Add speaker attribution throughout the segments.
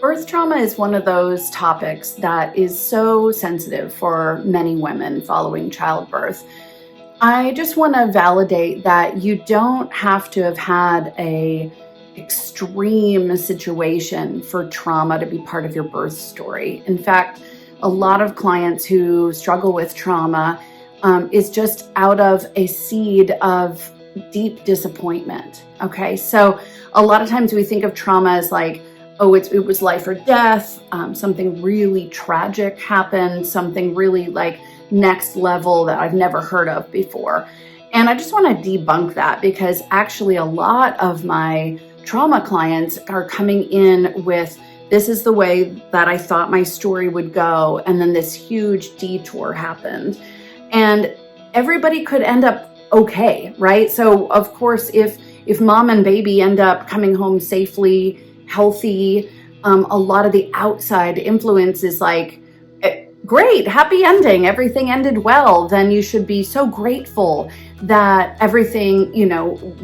Speaker 1: Birth trauma is one of those topics that is so sensitive for many women following childbirth. I just want to validate that you don't have to have had a extreme situation for trauma to be part of your birth story. In fact, a lot of clients who struggle with trauma is just out of a seed of deep disappointment. Okay, so a lot of times we think of trauma as like, oh, it was life or death, something really tragic happened, something really like next level that I've never heard of before. And I just want to debunk that, because actually a lot of my trauma clients are coming in with, this is the way that I thought my story would go, and then this huge detour happened. And everybody could end up okay, right? So of course, if mom and baby end up coming home safely, healthy, a lot of the outside influence is like, great, happy ending, everything ended well, then you should be so grateful that everything,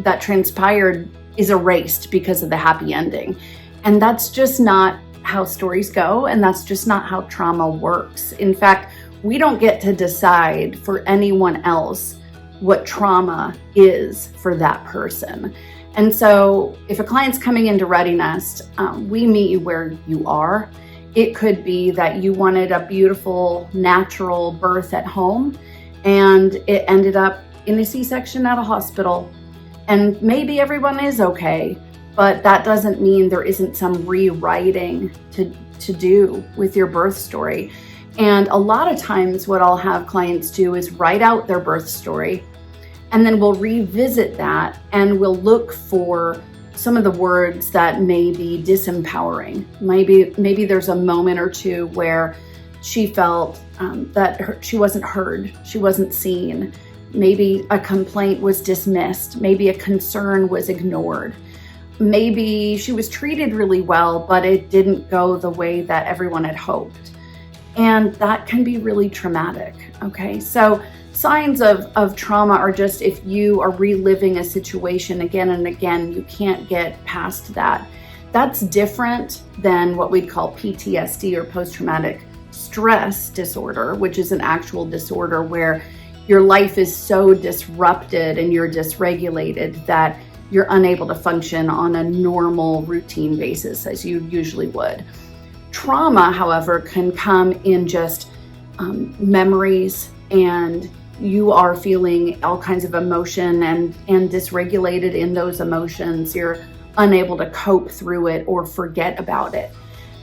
Speaker 1: that transpired is erased because of the happy ending. And that's just not how stories go, and that's just not how trauma works. In fact, we don't get to decide for anyone else what trauma is for that person. And so if a client's coming into Ready Nest, we meet you where you are. It could be that you wanted a beautiful, natural birth at home, and it ended up in a C-section at a hospital. And maybe everyone is okay, but that doesn't mean there isn't some rewriting to do with your birth story. And a lot of times what I'll have clients do is write out their birth story, and then we'll revisit that and we'll look for some of the words that may be disempowering. Maybe there's a moment or two where she felt that she wasn't heard, she wasn't seen. Maybe a complaint was dismissed. Maybe a concern was ignored. Maybe she was treated really well, but it didn't go the way that everyone had hoped. And that can be really traumatic, okay? So signs of trauma are just if you are reliving a situation again and again, you can't get past that. That's different than what we'd call PTSD, or post-traumatic stress disorder, which is an actual disorder where your life is so disrupted and you're dysregulated that you're unable to function on a normal routine basis as you usually would. Trauma, however, can come in just memories, and you are feeling all kinds of emotion and dysregulated in those emotions. You're unable to cope through it or forget about it.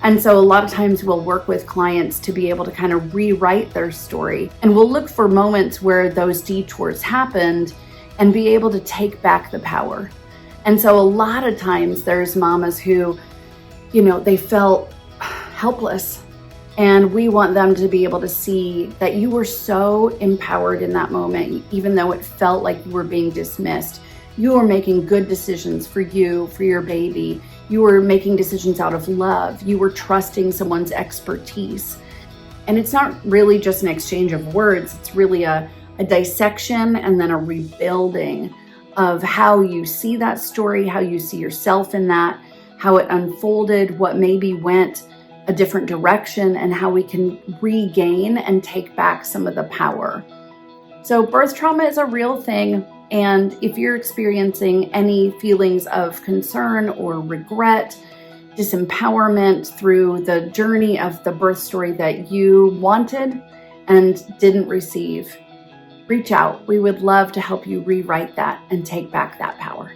Speaker 1: And so a lot of times we'll work with clients to be able to kind of rewrite their story, and we'll look for moments where those detours happened and be able to take back the power. And so a lot of times there's mamas who, they felt helpless, and we want them to be able to see that you were so empowered in that moment, even though it felt like you were being dismissed. You were making good decisions for you, for your baby. You were making decisions out of love. You were trusting someone's expertise. And it's not really just an exchange of words. It's really a dissection and then a rebuilding of how you see that story, how you see yourself in that, how it unfolded, what maybe went a different direction, and how we can regain and take back some of the power. So birth trauma is a real thing. And if you're experiencing any feelings of concern or regret, disempowerment through the journey of the birth story that you wanted and didn't receive, reach out. We would love to help you rewrite that and take back that power.